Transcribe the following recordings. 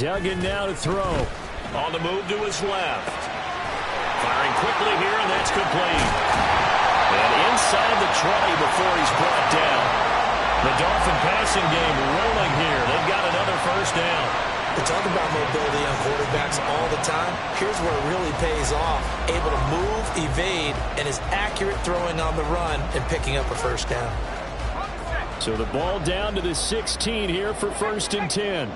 Duggan now to throw. On the move to his left. Firing quickly here, and that's complete. And inside the 20 before he's brought down. The Dolphin passing game rolling here. They've got another first down. We talk about mobility on quarterbacks all the time. Here's where it really pays off. Able to move, evade, and is accurate throwing on the run and picking up a first down. So the ball down to the 16 here for 1st and 10.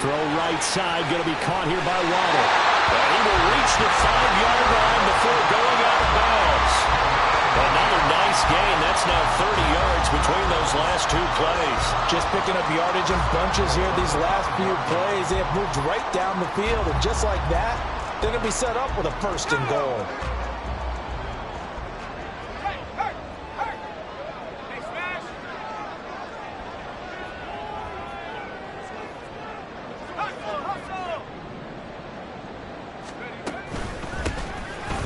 Throw right side, going to be caught here by Waddle. And he will reach the 5-yard line before going out of bounds. Another nice gain. That's now 30 yards between those last two plays. Just picking up yardage in bunches here these last few plays. They have moved right down the field, and just like that, they're going to be set up with a 1st and goal.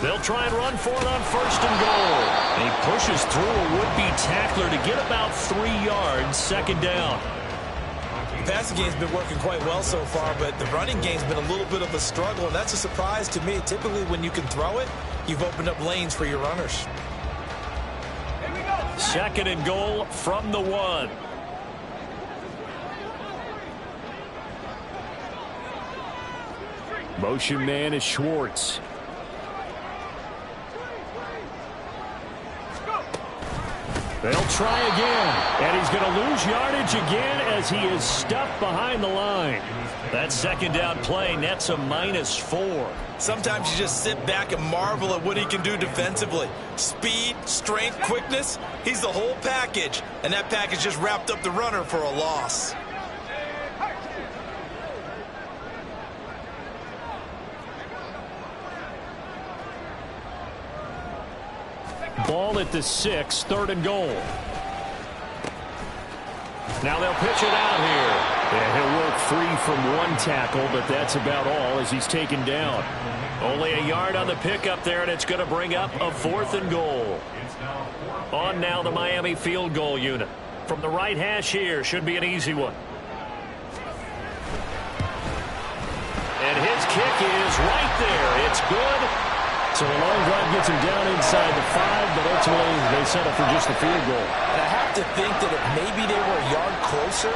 They'll try and run for it on 1st and goal. And he pushes through a would-be tackler to get about 3 yards, 2nd down. The passing game's been working quite well so far, but the running game's been a little bit of a struggle, and that's a surprise to me. Typically, when you can throw it, you've opened up lanes for your runners. 2nd and goal from the 1. Motion man is Schwartz. They'll try again, and he's going to lose yardage again as he is stuffed behind the line. That 2nd down play nets a -4. Sometimes you just sit back and marvel at what he can do defensively. Speed, strength, quickness, he's the whole package, and that package just wrapped up the runner for a loss. Ball at the 6, 3rd and goal. Now they'll pitch it out here. And he'll work free from one tackle, but that's about all as he's taken down. Only a yard on the pickup there, and it's going to bring up a 4th and goal. On now the Miami field goal unit. From the right hash here, should be an easy one. And his kick is right there. It's good. So the long drive gets him down inside the 5, but ultimately they settle for just the field goal. And I have to think that if maybe they were a yard closer,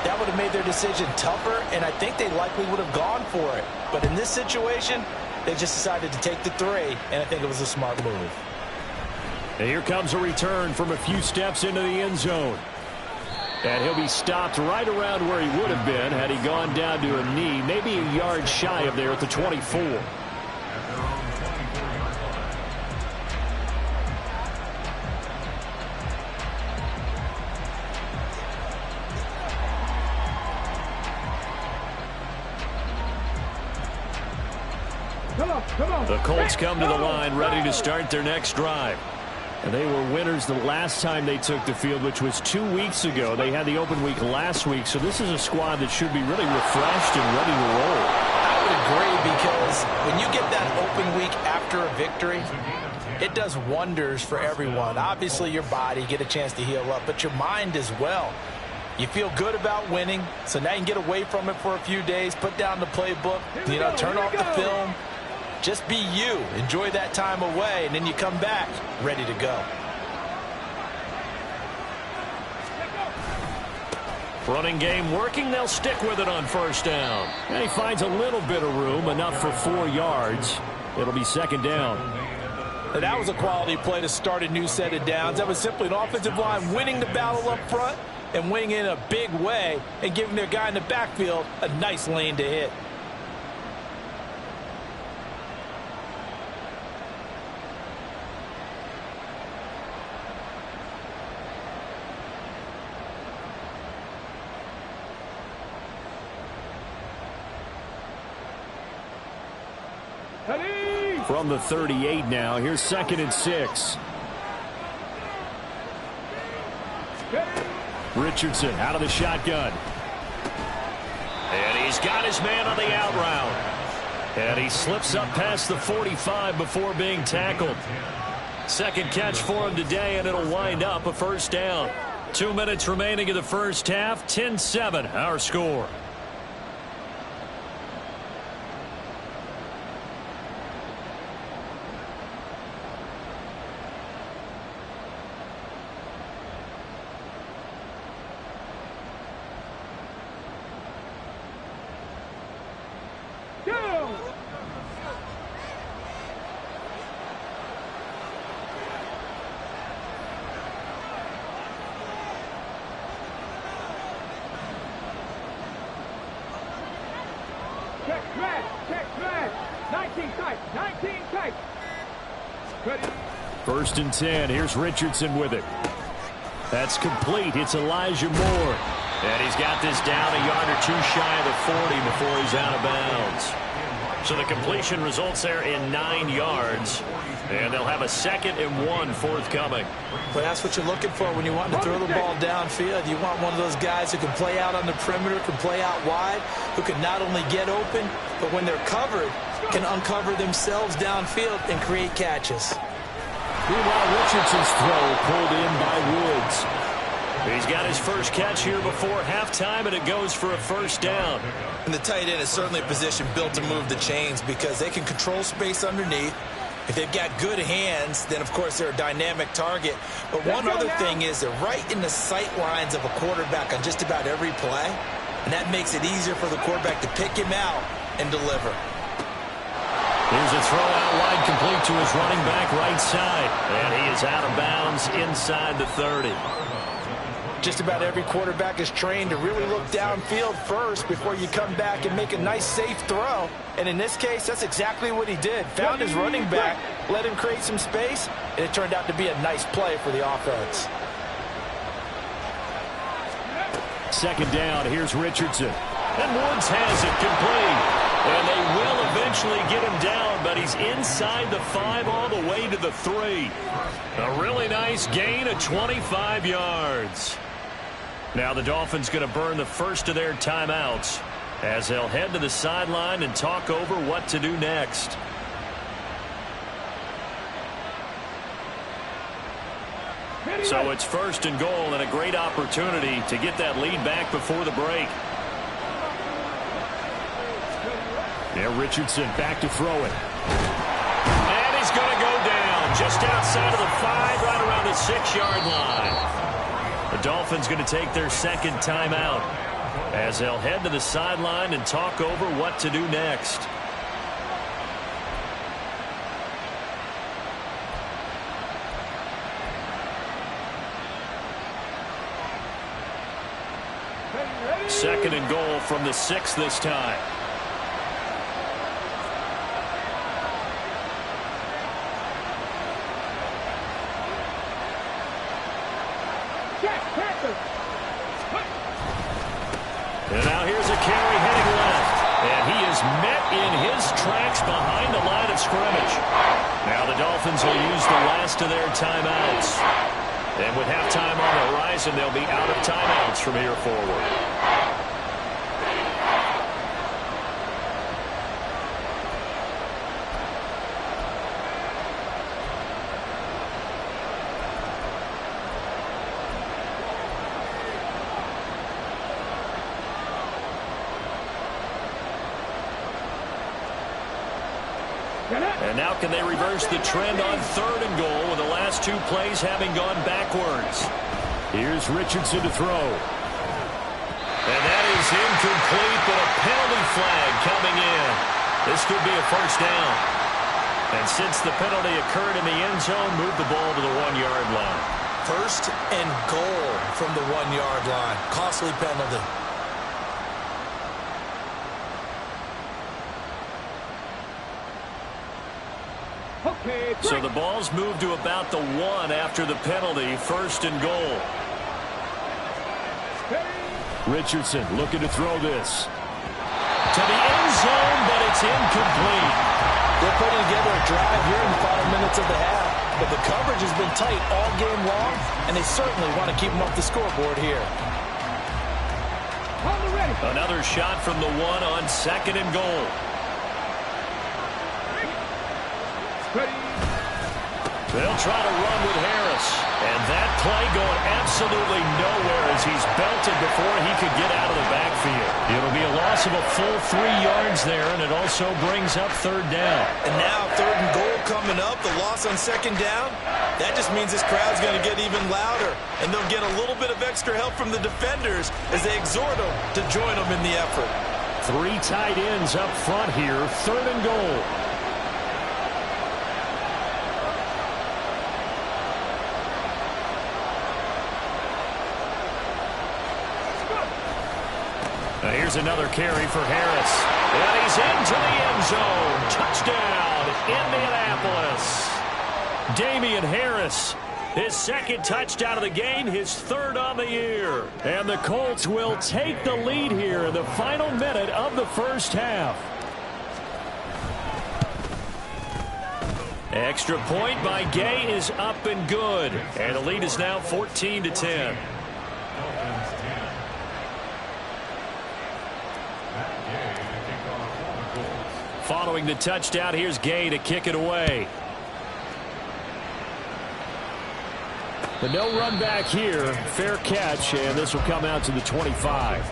that would have made their decision tougher, and I think they likely would have gone for it. But in this situation, they just decided to take the 3, and I think it was a smart move. And here comes a return from a few steps into the end zone. And he'll be stopped right around where he would have been had he gone down to a knee, maybe a yard shy of there at the 24. The Colts come to the line ready to start their next drive. And they were winners the last time they took the field, which was 2 weeks ago. They had the open week last week, so this is a squad that should be really refreshed and ready to roll. I would agree, because when you get that open week after a victory, it does wonders for everyone. Obviously, your body, get a chance to heal up, but your mind as well. You feel good about winning, so now you can get away from it for a few days, put down the playbook, turn off the film. Just be you. Enjoy that time away, and then you come back ready to go. Running game working. They'll stick with it on 1st down. And he finds a little bit of room, enough for 4 yards. It'll be 2nd down. And that was a quality play to start a new set of downs. That was simply an offensive line winning the battle up front and winning in a big way and giving their guy in the backfield a nice lane to hit. From the 38 now, here's 2nd and 6. Richardson out of the shotgun. And he's got his man on the out route. And he slips up past the 45 before being tackled. Second catch for him today, and it'll wind up a first down. 2 minutes remaining in the first half. 10-7 our score. First and 10. Here's Richardson with it. That's complete. It's Elijah Moore. And he's got this down a yard or two shy of the 40 before he's out of bounds. So the completion results there in 9 yards. And they'll have a 2nd and 1 forthcoming. Well, that's what you're looking for when you want to throw the ball downfield. You want one of those guys who can play out on the perimeter, can play out wide, who can not only get open, but when they're covered, can uncover themselves downfield and create catches. Meanwhile, Richardson's throw pulled in by Woods. He's got his first catch here before halftime, and it goes for a first down. And the tight end is certainly a position built to move the chains because they can control space underneath. If they've got good hands, then, of course, they're a dynamic target. But one other thing is they're right in the sight lines of a quarterback on just about every play, and that makes it easier for the quarterback to pick him out and deliver. Here's a throw out wide, complete to his running back right side. And he is out of bounds inside the 30. Just about every quarterback is trained to really look downfield first before you come back and make a nice, safe throw. And in this case, that's exactly what he did. Found his running back, let him create some space, and it turned out to be a nice play for the offense. Second down, here's Richardson. And Woods has it complete. And they will eventually get him down, but he's inside the 5 all the way to the 3. A really nice gain of 25 yards. Now the Dolphins going to burn the first of their timeouts as they'll head to the sideline and talk over what to do next. So it's first and goal and a great opportunity to get that lead back before the break. Yeah, Richardson back to throw it. And he's going to go down just outside of the 5, right around the 6-yard line. The Dolphins going to take their second timeout as they'll head to the sideline and talk over what to do next. Second and goal from the 6 this time. And now here's a carry heading left. And he is met in his tracks behind the line of scrimmage. Now the Dolphins will use the last of their timeouts. And with halftime on the horizon, they'll be out of timeouts from here forward. And now can they reverse the trend on third and goal with the last 2 plays having gone backwards? Here's Richardson to throw. And that is incomplete, but a penalty flag coming in. This could be a first down. And since the penalty occurred in the end zone, move the ball to the 1-yard line. First and goal from the 1-yard line. Costly penalty. So the ball's moved to about the 1 after the penalty. First and goal. Richardson looking to throw this. To the end zone, but it's incomplete. They're putting together a drive here in the final minutes of the half. But the coverage has been tight all game long, and they certainly want to keep them off the scoreboard here. Another shot from the one on 2nd and goal. They'll try to run with Harris. And that play going absolutely nowhere as he's belted before he could get out of the backfield. It'll be a loss of a full 3 yards there, and it also brings up 3rd down. And now 3rd and goal coming up, the loss on 2nd down. That just means this crowd's going to get even louder, and they'll get a little bit of extra help from the defenders as they exhort them to join them in the effort. 3 tight ends up front here, 3rd and goal. Here's another carry for Harris. And he's into the end zone. Touchdown, Indianapolis. Damian Harris, his 2nd touchdown of the game, his 3rd on the year. And the Colts will take the lead here in the final minute of the first half. Extra point by Gay is up and good. And the lead is now 14-10. Following the touchdown, here's Gay to kick it away. But no run back here. Fair catch, and this will come out to the 25.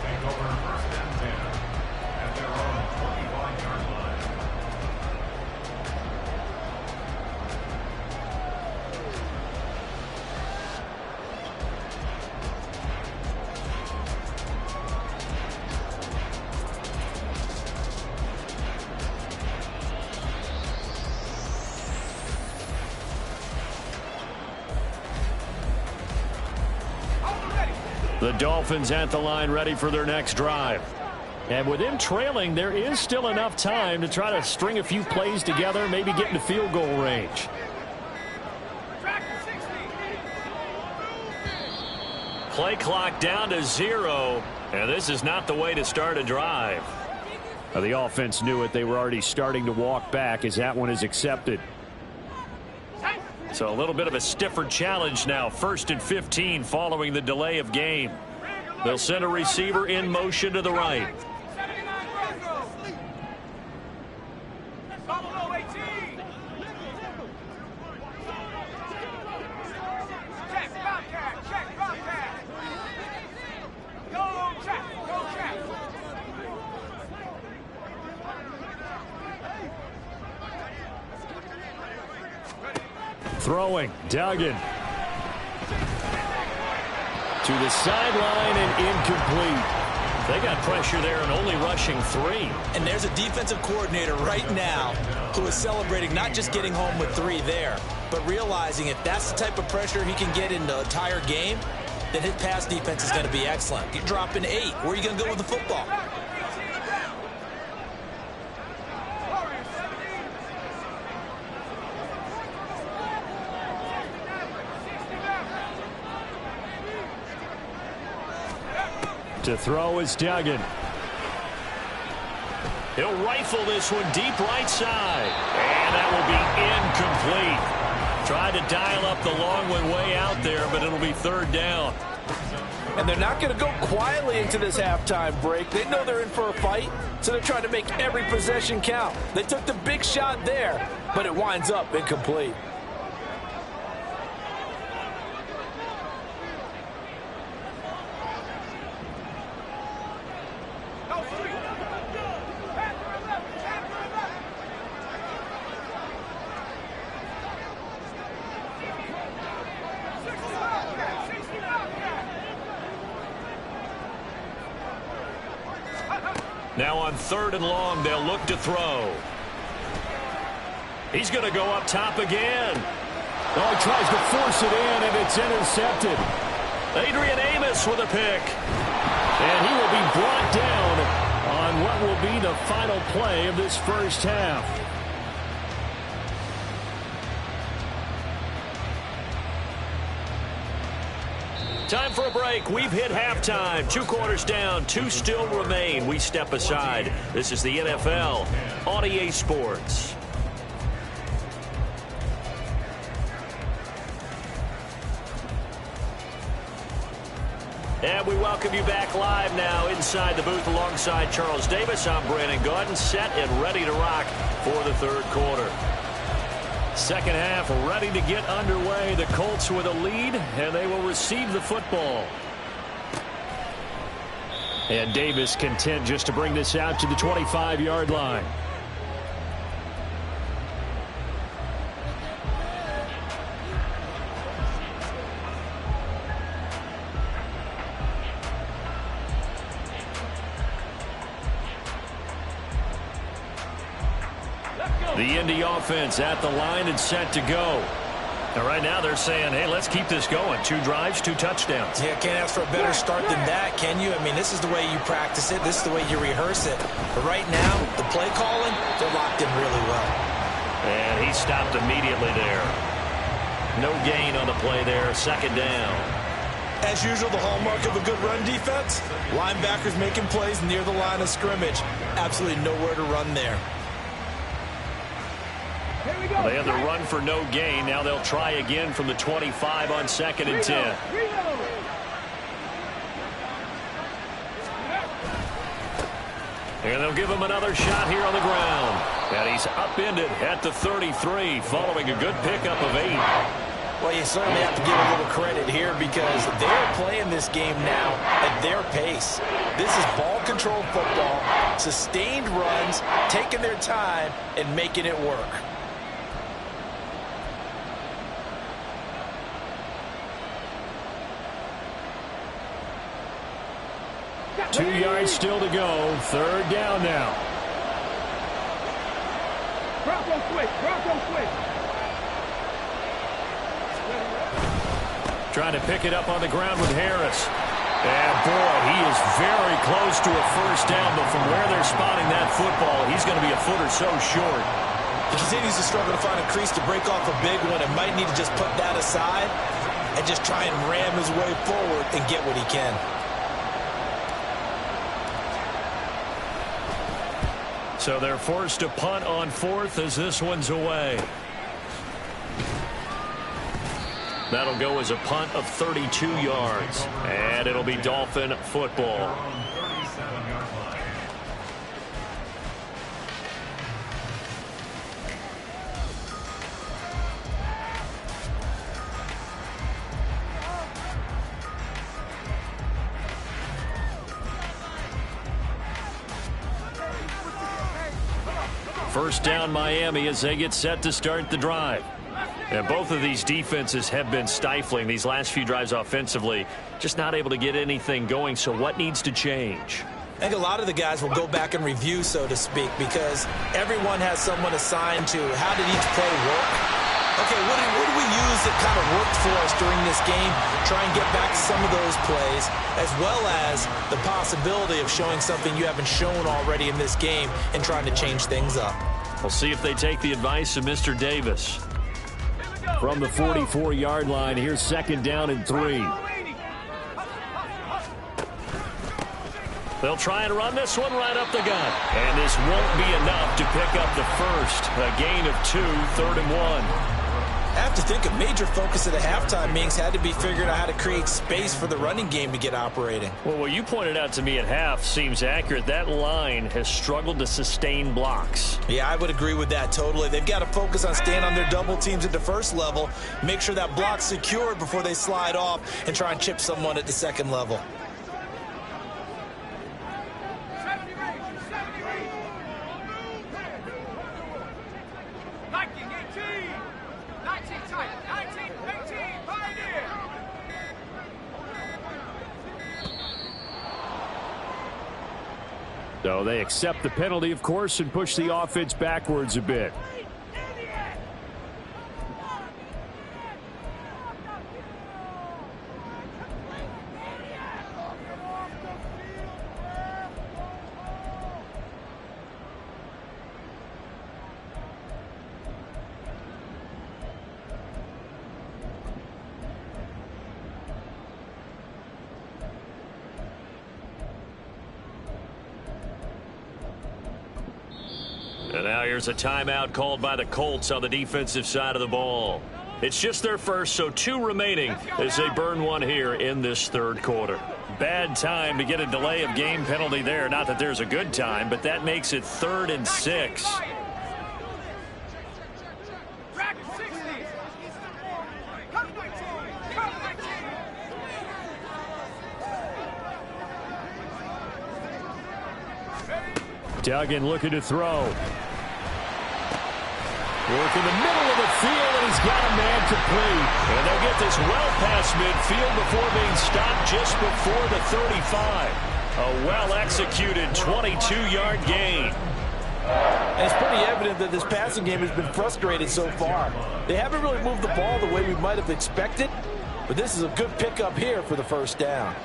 The Dolphins at the line ready for their next drive. And with them trailing, there is still enough time to try to string a few plays together, maybe get into field goal range. Play clock down to 0, and this is not the way to start a drive. Now, the offense knew it. They were already starting to walk back as that one is accepted. So a little bit of a stiffer challenge now. 1st and 15 following the delay of game. They'll send a receiver in motion to the right. Throwing, Duggan. To the sideline and incomplete. They got pressure there and only rushing 3. And there's a defensive coordinator right now who is celebrating not just getting home with 3 there, but realizing if that's the type of pressure he can get in the entire game, then his pass defense is going to be excellent. You're dropping 8. Where are you going to go with the football? To throw is Duggan. He'll rifle this one deep right side. And that will be incomplete. Tried to dial up the long one way out there, but it'll be 3rd down. And they're not going to go quietly into this halftime break. They know they're in for a fight, so they're trying to make every possession count. They took the big shot there, but it winds up incomplete. Now on 3rd and long, they'll look to throw. He's going to go up top again. Oh, he tries to force it in, and it's intercepted. Adrian Amos with a pick. And he will be brought down on what will be the final play of this first half. Time for a break. We've hit halftime. 2 quarters down. 2 still remain. We step aside. This is the NFL on EA Sports. And we welcome you back live now inside the booth alongside Charles Davis. I'm Brandon Gaudin, set and ready to rock for the third quarter. Second half ready to get underway. The Colts with a lead, and they will receive the football. And Davis content just to bring this out to the 25-yard line. The Indy offense at the line and set to go. And right now they're saying, hey, let's keep this going. 2 drives, 2 touchdowns. Yeah, can't ask for a better start than that, can you? I mean, this is the way you practice it. This is the way you rehearse it. But right now, the play calling, they're locked in really well. And he stopped immediately there. No gain on the play there. Second down. As usual, the hallmark of a good run defense, linebackers making plays near the line of scrimmage. Absolutely nowhere to run there. They had the run for no gain. Now they'll try again from the 25 on 2nd and 10. And they'll give him another shot here on the ground. And he's upended at the 33 following a good pickup of 8. Well, you certainly have to give a little credit here because they're playing this game now at their pace. This is ball-controlled football, sustained runs, taking their time, and making it work. 2 yards still to go. Third down now. Bronco quick. Trying to pick it up on the ground with Harris. And boy, he is very close to a first down, but from where they're spotting that football, he's going to be a foot or so short. He continues to struggle to find a crease to break off a big one and might need to just put that aside and just try and ram his way forward and get what he can. So they're forced to punt on 4th as this one's away. That'll go as a punt of 32 yards. And it'll be Dolphin football. First down Miami as they get set to start the drive. And both of these defenses have been stifling these last few drives offensively. Just not able to get anything going. So what needs to change? I think a lot of the guys will go back and review, so to speak, because everyone has someone assigned to how did each play work. Okay, what do we use that kind of worked for us during this game? Try and get back some of those plays, as well as the possibility of showing something you haven't shown already in this game and trying to change things up. We'll see if they take the advice of Mr. Davis. From the 44-yard line, here's second down and 3. They'll try and run this one right up the gut. And this won't be enough to pick up the first. A gain of 2, 3rd and 1. I have to think a major focus at the halftime meetings had to be figuring out how to create space for the running game to get operating. Well, what you pointed out to me at half seems accurate. That line has struggled to sustain blocks. Yeah, I would agree with that totally. They've got to focus on staying on their double teams at the first level, make sure that block's secured before they slide off and try and chip someone at the second level. So they accept the penalty, of course, and push the offense backwards a bit. And now here's a timeout called by the Colts on the defensive side of the ball. It's just their first, so 2 remaining as they burn one here in this third quarter. Bad time to get a delay of game penalty there. Not that there's a good time, but that makes it 3rd and 6. Duggan looking to throw. Work in the middle of the field, and he's got a man complete. And they'll get this well past midfield before being stopped just before the 35. A well-executed 22-yard gain. And it's pretty evident that this passing game has been frustrated so far. They haven't really moved the ball the way we might have expected, but this is a good pickup here for the first down.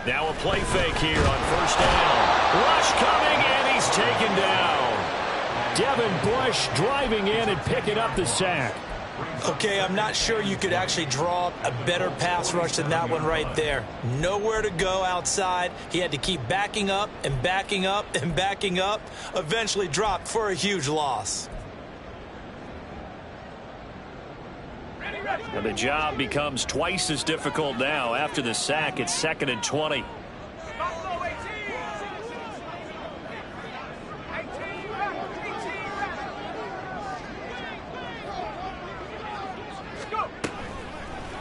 Now a play fake here on first down. Rush coming, and he's taken down. Devin Bush driving in and picking up the sack. Okay, I'm not sure you could actually draw up a better pass rush than that one right there. Nowhere to go outside. He had to keep backing up and backing up and backing up. Eventually dropped for a huge loss. And the job becomes twice as difficult now. After the sack, it's 2nd and 20.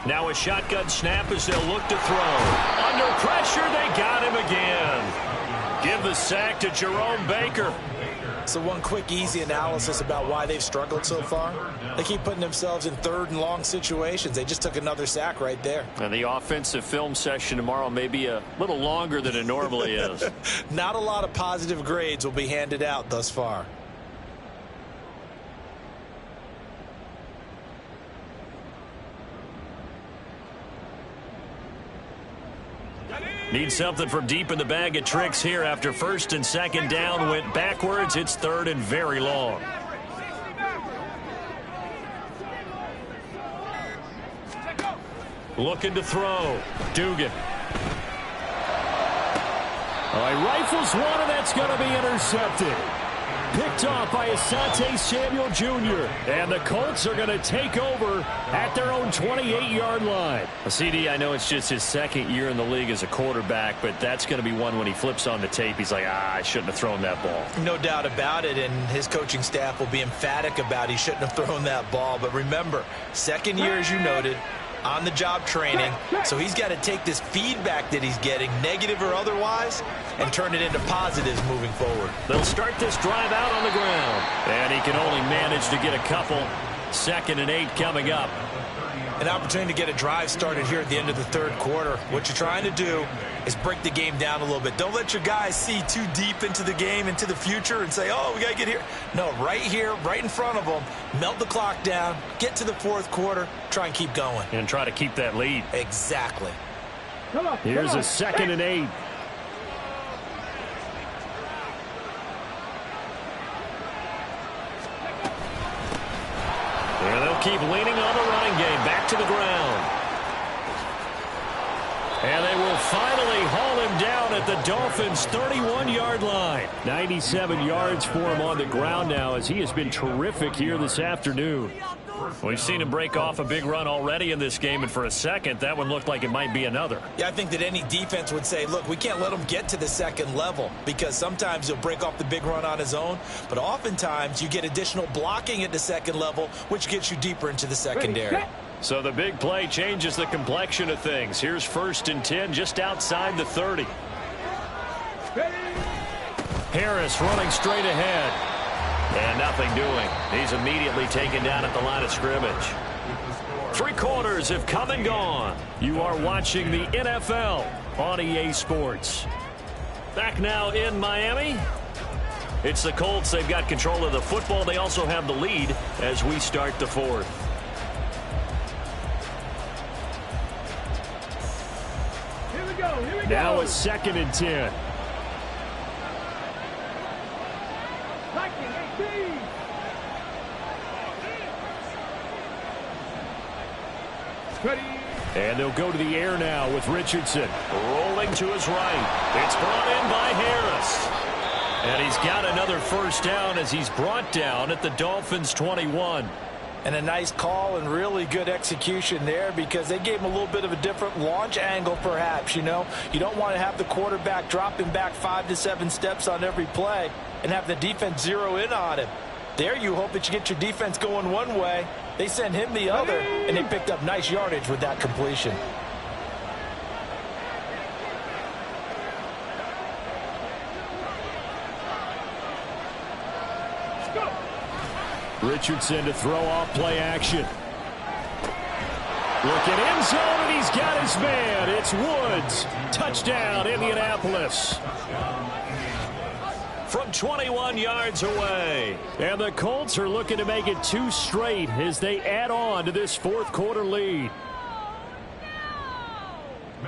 Now a shotgun snap as they'll look to throw. Under pressure, they got him again. Give the sack to Jerome Baker. So one quick, easy analysis about why they've struggled so far. They keep putting themselves in 3rd and long situations. They just took another sack right there. And the offensive film session tomorrow may be a little longer than it normally is. Not a lot of positive grades will be handed out thus far. Need something from deep in the bag of tricks here after 1st and 2nd down went backwards. It's 3rd and very long. Looking to throw. Dugan. All right, rifles one, and that's going to be intercepted. Picked off by Asante Samuel Jr. And the Colts are going to take over at their own 28-yard line. CD, I know it's just his 2nd year in the league as a quarterback, but that's going to be one when he flips on the tape. He's like, I shouldn't have thrown that ball. No doubt about it, and his coaching staff will be emphatic about he shouldn't have thrown that ball. But remember, 2nd year, as you noted, on-the-job training, so he's got to take this feedback that he's getting, negative or otherwise, and turn it into positives moving forward. They'll start this drive out on the ground, and he can only manage to get a couple. 2nd and 8 coming up. An opportunity to get a drive started here at the end of the 3rd quarter. What you're trying to do is break the game down a little bit. Don't let your guys see too deep into the game, into the future, and say, oh, we got to get here. No, right here, right in front of them, melt the clock down, get to the 4th quarter, try and keep going. And try to keep that lead. Exactly. Here's a 2nd and 8. And they'll keep leaning on the running game. Back to the ground. And they will finally haul him down at the Dolphins' 31-yard line. 97 yards for him on the ground now, as he has been terrific here this afternoon. We've seen him break off a big run already in this game, and for a second, that one looked like it might be another. Yeah, I think that any defense would say, look, we can't let him get to the 2nd level, because sometimes he'll break off the big run on his own, but oftentimes you get additional blocking at the 2nd level, which gets you deeper into the secondary. So the big play changes the complexion of things. Here's 1st and 10 just outside the 30. Harris running straight ahead. And nothing doing. He's immediately taken down at the line of scrimmage. 3 quarters have come and gone. You are watching the NFL on EA Sports. Back now in Miami. It's the Colts. They've got control of the football. They also have the lead as we start the 4th. Now a 2nd and 10. And they'll go to the air now with Richardson. Rolling to his right. It's brought in by Harris. And he's got another first down as he's brought down at the Dolphins' 21. And a nice call and really good execution there because they gave him a little bit of a different launch angle perhaps, you know. You don't want to have the quarterback dropping back 5 to 7 steps on every play and have the defense zero in on him. There you hope that you get your defense going one way. They send him the other, and they picked up nice yardage with that completion. Richardson to throw off play action. Look at end zone, and he's got his man. It's Woods. Touchdown, Indianapolis. From 21 yards away. And the Colts are looking to make it 2 straight as they add on to this fourth quarter lead.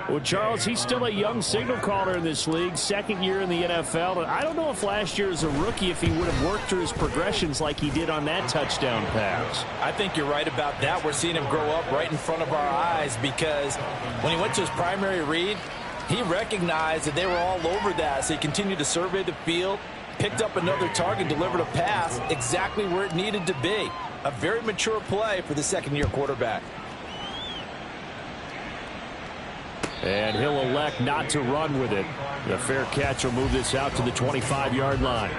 Well, Charles, he's still a young signal caller in this league, second year in the NFL. And I don't know if last year as a rookie if he would have worked through his progressions like he did on that touchdown pass. I think you're right about that. We're seeing him grow up right in front of our eyes because when he went to his primary read, he recognized that they were all over that. So he continued to survey the field, picked up another target, delivered a pass exactly where it needed to be. A very mature play for the second-year quarterback. And he'll elect not to run with it. The fair catch will move this out to the 25-yard line.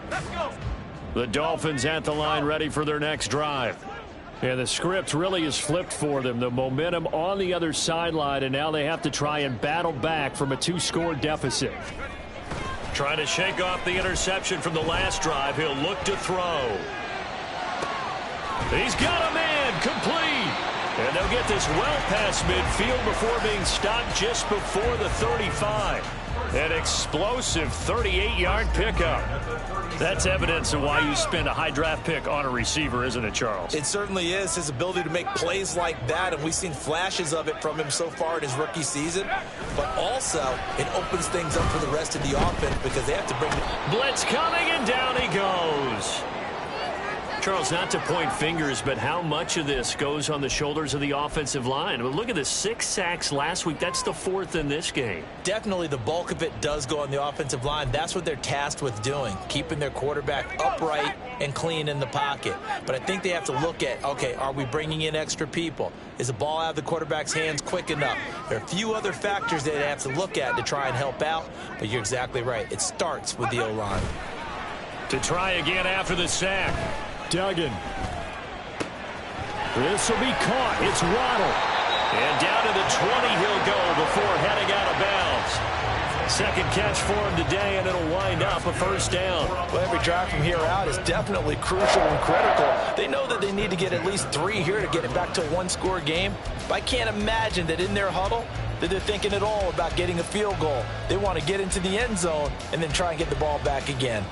Let's go. The Dolphins at the line ready for their next drive. And the script really is flipped for them. The momentum on the other sideline, and now they have to try and battle back from a 2-score deficit. Trying to shake off the interception from the last drive. He'll look to throw. He's got a man, complete. And they'll get this well past midfield before being stopped just before the 35. An explosive 38-yard pickup. That's evidence of why you spend a high draft pick on a receiver, isn't it, Charles? It certainly is. His ability to make plays like that, and we've seen flashes of it from him so far in his rookie season. But also, it opens things up for the rest of the offense because they have to bring the blitz coming, and down he goes. Charles, not to point fingers, but how much of this goes on the shoulders of the offensive line? Well, look at the 6 sacks last week. That's the 4th in this game. Definitely the bulk of it does go on the offensive line. That's what they're tasked with doing, keeping their quarterback upright and clean in the pocket. But I think they have to look at, okay, are we bringing in extra people? Is the ball out of the quarterback's hands quick enough? There are a few other factors they have to look at to try and help out, but you're exactly right. It starts with the O-line. To try again after the sack. Duggan. This will be caught. It's Waddle. And down to the 20 he'll go before heading out of bounds. Second catch for him today, and it'll wind up a first down. Well, every drive from here out is definitely crucial and critical. They know that they need to get at least 3 here to get it back to a 1-score game. But I can't imagine that in their huddle that they're thinking at all about getting a field goal. They want to get into the end zone and then try and get the ball back again.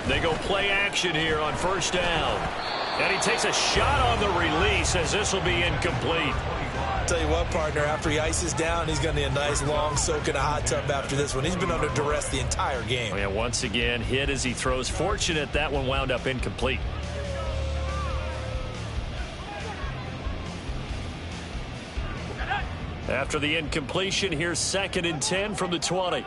They go play action here on first down. And he takes a shot on the release as this will be incomplete. Tell you what, partner, after he ices down, he's going to need a nice long soak in a hot tub after this one. He's been under duress the entire game. And once again, hit as he throws. Fortunate that one wound up incomplete. After the incompletion, here's 2nd and 10 from the 20.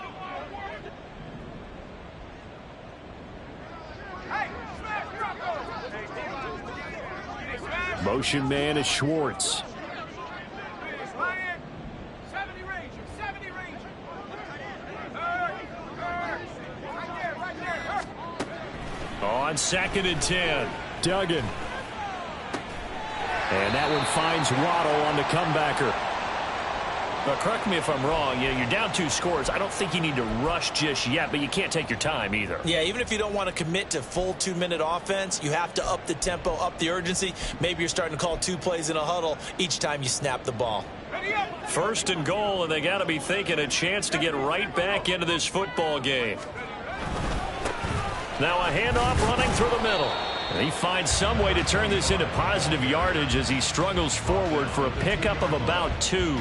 Motion man is Schwartz. On 2nd and 10, Duggan. And that one finds Waddle on the comebacker. But correct me if I'm wrong, you're down 2 scores. I don't think you need to rush just yet, but you can't take your time either. Yeah, even if you don't want to commit to full 2-minute offense, you have to up the tempo, up the urgency. Maybe you're starting to call 2 plays in a huddle each time you snap the ball. 1st and goal, and they got to be thinking a chance to get right back into this football game. Now a handoff running through the middle. And he finds some way to turn this into positive yardage as he struggles forward for a pickup of about 2.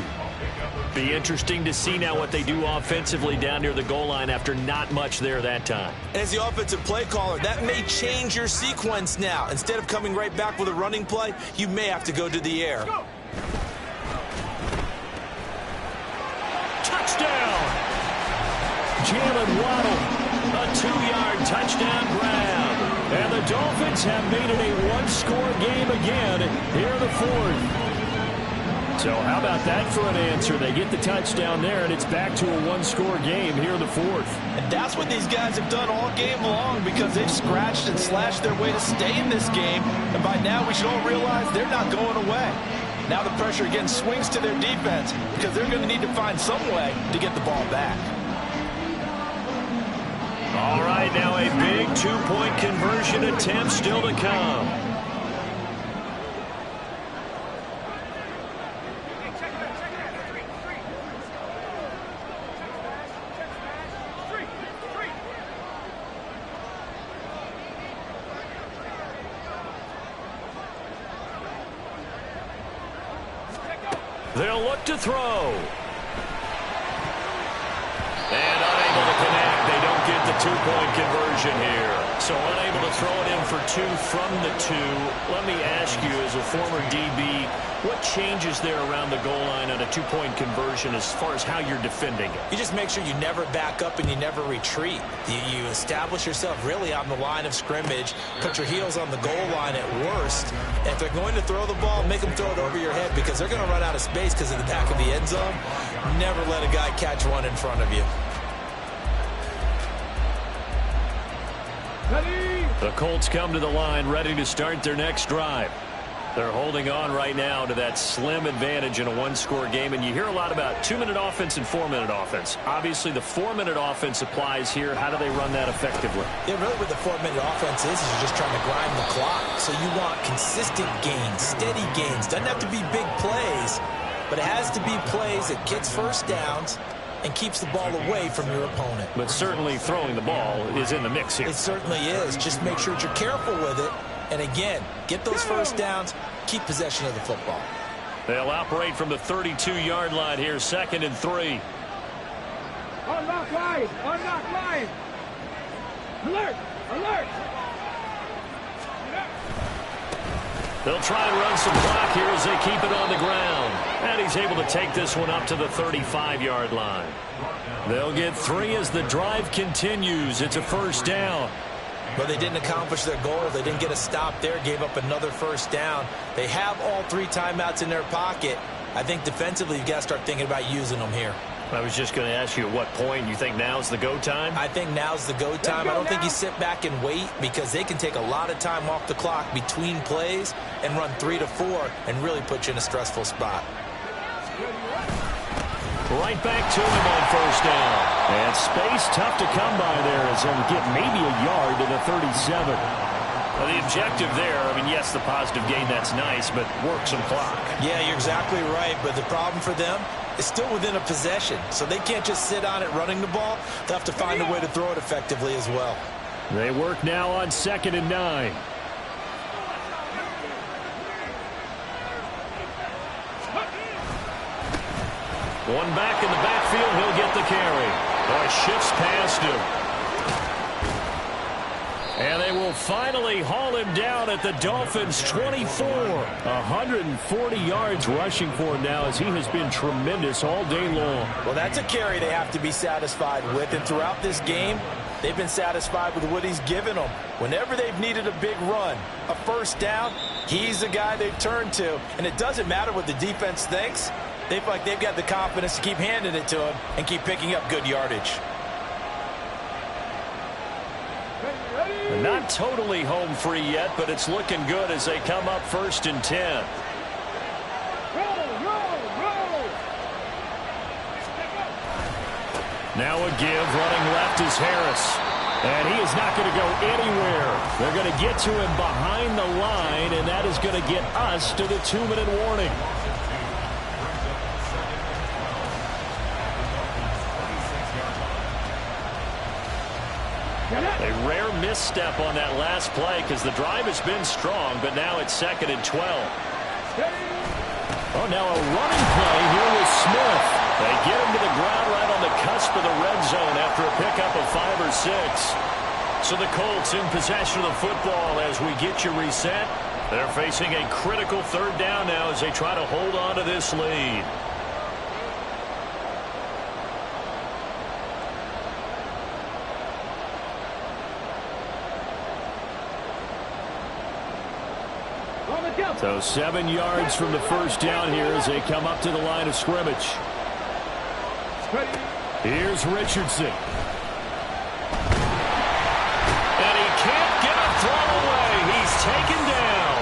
Be interesting to see now what they do offensively down near the goal line after not much there that time. As the offensive play caller, that may change your sequence now. Instead of coming right back with a running play, you may have to go to the air. Touchdown! Jalen Waddle, a 2-yard touchdown grab. And the Dolphins have made it a 1-score game again here in the 4th. So how about that for an answer? They get the touchdown there, and it's back to a 1-score game here in the 4th. And that's what these guys have done all game long because they've scratched and slashed their way to stay in this game. And by now, we should all realize they're not going away. Now the pressure again swings to their defense because they're going to need to find some way to get the ball back. All right, now a big 2-point conversion attempt still to come. They'll look to throw. And unable to connect. They don't get the 2-point conversion here. So unable to throw it in for 2 from the 2. Let me ask you, as a former DB, what changes there around the goal line on a 2-point conversion as far as how you're defending it? You just make sure you never back up and you never retreat. You establish yourself really on the line of scrimmage, put your heels on the goal line at worst. And if they're going to throw the ball, make them throw it over your head because they're going to run out of space because of the back of the end zone. Never let a guy catch one in front of you. The Colts come to the line ready to start their next drive. They're holding on right now to that slim advantage in a 1-score game, and you hear a lot about 2-minute offense and 4-minute offense. Obviously, the 4-minute offense applies here. How do they run that effectively? Yeah, really what the 4-minute offense is you're just trying to grind the clock. So you want consistent gains, steady gains. Doesn't have to be big plays, but it has to be plays that gets first downs and keeps the ball away from your opponent. But certainly throwing the ball is in the mix here. It certainly is. Just make sure that you're careful with it. And again, get those first downs, keep possession of the football. They'll operate from the 32-yard line here, 2nd and 3. Unlock line! Unlock line! Alert! Alert! They'll try and run some clock here as they keep it on the ground. And he's able to take this one up to the 35-yard line. They'll get 3 as the drive continues. It's a 1st down. But they didn't accomplish their goal. They didn't get a stop there, gave up another 1st down. They have all 3 timeouts in their pocket. I think defensively you've got to start thinking about using them here. I was just going to ask you at what point you think now's the go time? I think now's the go time. I don't think you sit back and wait because they can take a lot of time off the clock between plays and run 3 to 4 and really put you in a stressful spot. Right back to him on 1st down. And space tough to come by there as they'll get maybe a yard to the 37. Well, the objective there, I mean, yes, the positive gain, that's nice, but work some clock. Yeah, you're exactly right, but the problem for them is still within a possession, so they can't just sit on it running the ball. They'll have to find a way to throw it effectively as well. They work now on 2nd and 9. One back in the backfield, he'll get the carry. Boy, shifts past him. And they will finally haul him down at the Dolphins' 24. 140 yards rushing for him now as he has been tremendous all day long. Well, that's a carry they have to be satisfied with. And throughout this game, they've been satisfied with what he's given them. Whenever they've needed a big run, a 1st down, he's the guy they've turned to. And it doesn't matter what the defense thinks. They feel like they've got the confidence to keep handing it to him and keep picking up good yardage. Not totally home free yet, but it's looking good as they come up 1st and 10. Now a give. Running left is Harris. And he is not going to go anywhere. They're going to get to him behind the line, and that is going to get us to the 2-minute warning. A rare misstep on that last play because the drive has been strong, but now it's 2nd and 12. Oh, now a running play here with Smith. They get him to the ground right on the cusp of the red zone after a pickup of 5 or 6. So the Colts in possession of the football as we get you reset. They're facing a critical 3rd down now as they try to hold on to this lead. So 7 yards from the first down here as they come up to the line of scrimmage. Here's Richardson. And he can't get a throw away. He's taken down.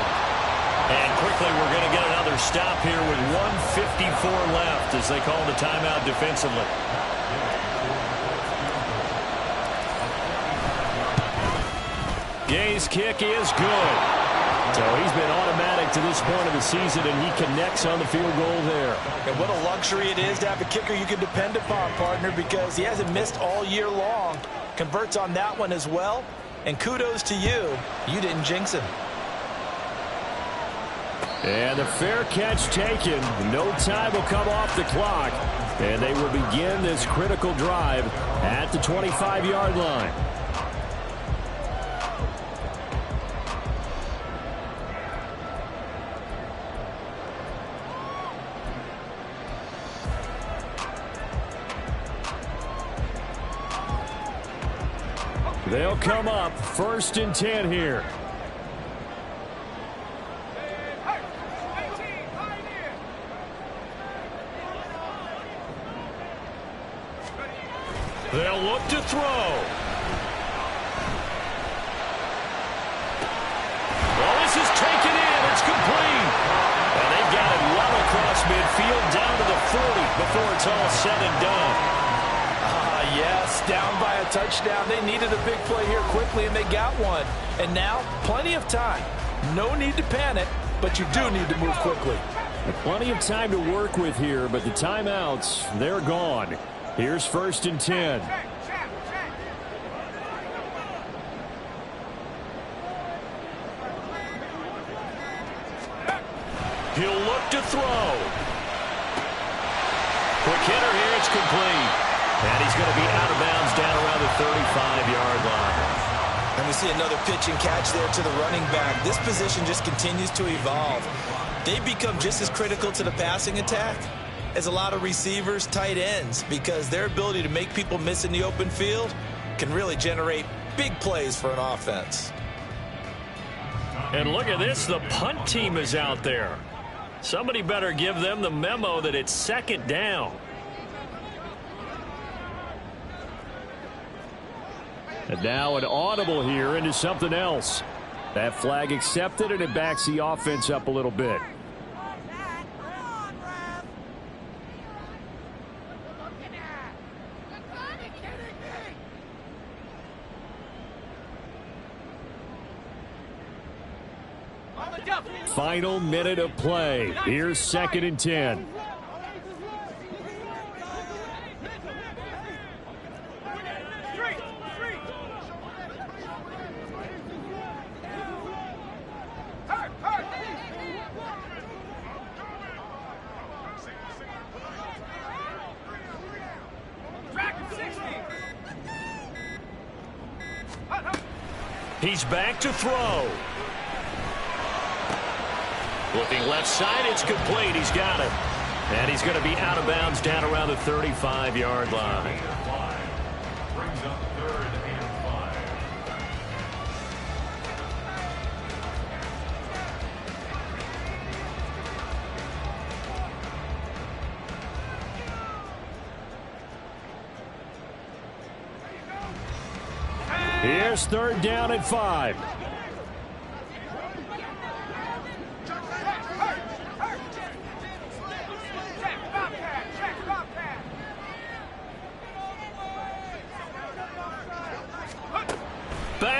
And quickly we're going to get another stop here with 1:54 left as they call the timeout defensively. Gay's kick is good. So he's been automatic to this point of the season, and he connects on the field goal there. And what a luxury it is to have a kicker you can depend upon, partner, because he hasn't missed all year long. Converts on that one as well. And kudos to you. You didn't jinx him. And the fair catch taken. No time will come off the clock. And they will begin this critical drive at the 25-yard line. They'll come up 1st and 10 here. They'll look to throw. Well, this is taken in. It's complete. And they got it well across midfield down to the 40 before it's all said and done. Yes, down by a touchdown. They needed a big play here quickly, and they got one. And now, plenty of time. No need to panic, but you do need to move quickly. Plenty of time to work with here, but the timeouts, they're gone. Here's 1st and 10. He'll look to throw. Quick hitter here, it's complete. And he's going to be out of bounds down around the 35-yard line. And we see another pitch and catch there to the running back. This position just continues to evolve. They become just as critical to the passing attack as a lot of receivers, tight ends, because their ability to make people miss in the open field can really generate big plays for an offense. And look at this. The punt team is out there. Somebody better give them the memo that it's 2nd down. And now an audible here into something else. That flag accepted, and it backs the offense up a little bit. Final minute of play. Here's 2nd and 10. He's back to throw. Looking left side, it's complete. He's got it. And he's going to be out of bounds down around the 35-yard line. Brings up 3rd and 5. Here's 3rd down and 5.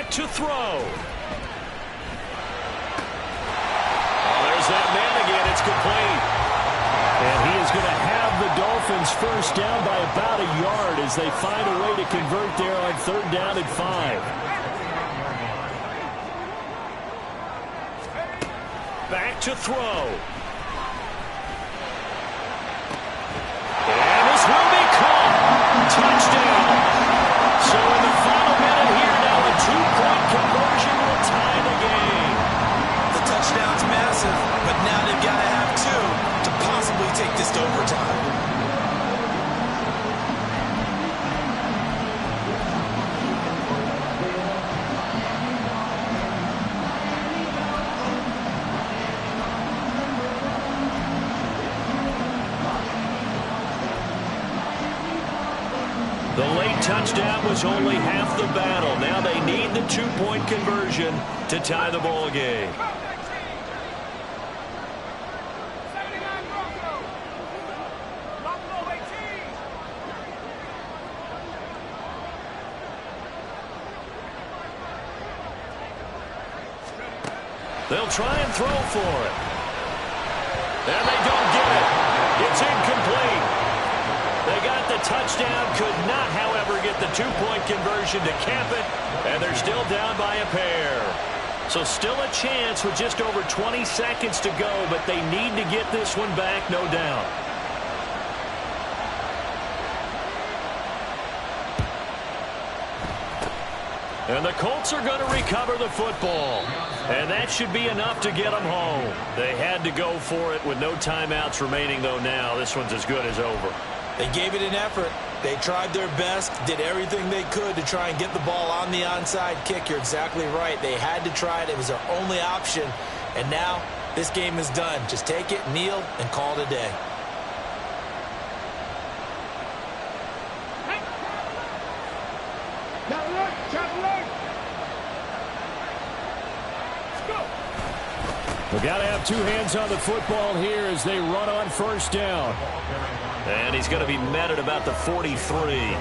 Back to throw. Oh, there's that man again. It's complete. And he is going to have the Dolphins first down by about a yard as they find a way to convert there on 3rd down and 5. Back to throw. And this will be caught. Touchdown. So in the final minute here now, a 2-point conversion will tie the game. The touchdown's massive, but now they've got to have 2 to possibly take this to overtime. The late touchdown was only half the battle. Now they need the 2-point conversion to tie the ball game. They'll try and throw for it. And they don't get it. It's incomplete. They got the touchdown, could not, however, get the 2-point conversion to cap it, and they're still down by a pair. So still a chance with just over 20 seconds to go, but they need to get this one back, no doubt. And the Colts are going to recover the football. And that should be enough to get them home. They had to go for it with no timeouts remaining, though now this one's as good as over. They gave it an effort. They tried their best, did everything they could to try and get the ball on the onside kick. You're exactly right. They had to try it. It was their only option. And now this game is done. Just take it, kneel, and call it a day. We've got to have 2 hands on the football here as they run on 1st down. And he's going to be met at about the 43.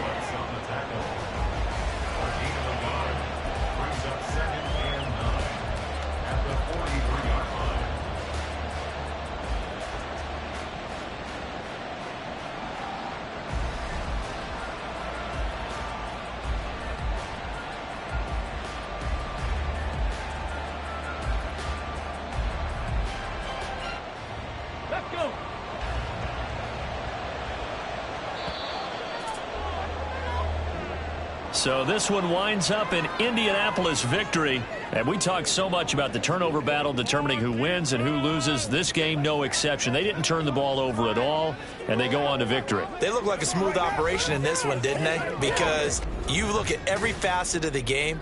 So this one winds up an Indianapolis victory. And we talked so much about the turnover battle determining who wins and who loses. This game, no exception. They didn't turn the ball over at all, and they go on to victory. They look like a smooth operation in this one, didn't they? Because you look at every facet of the game,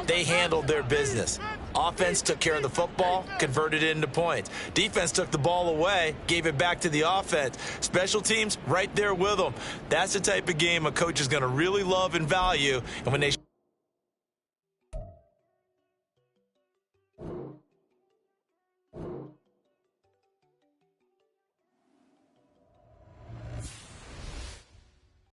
they handled their business. Offense took care of the football, converted it into points. Defense took the ball away, gave it back to the offense. Special teams right there with them. That's the type of game a coach is going to really love and value. And when they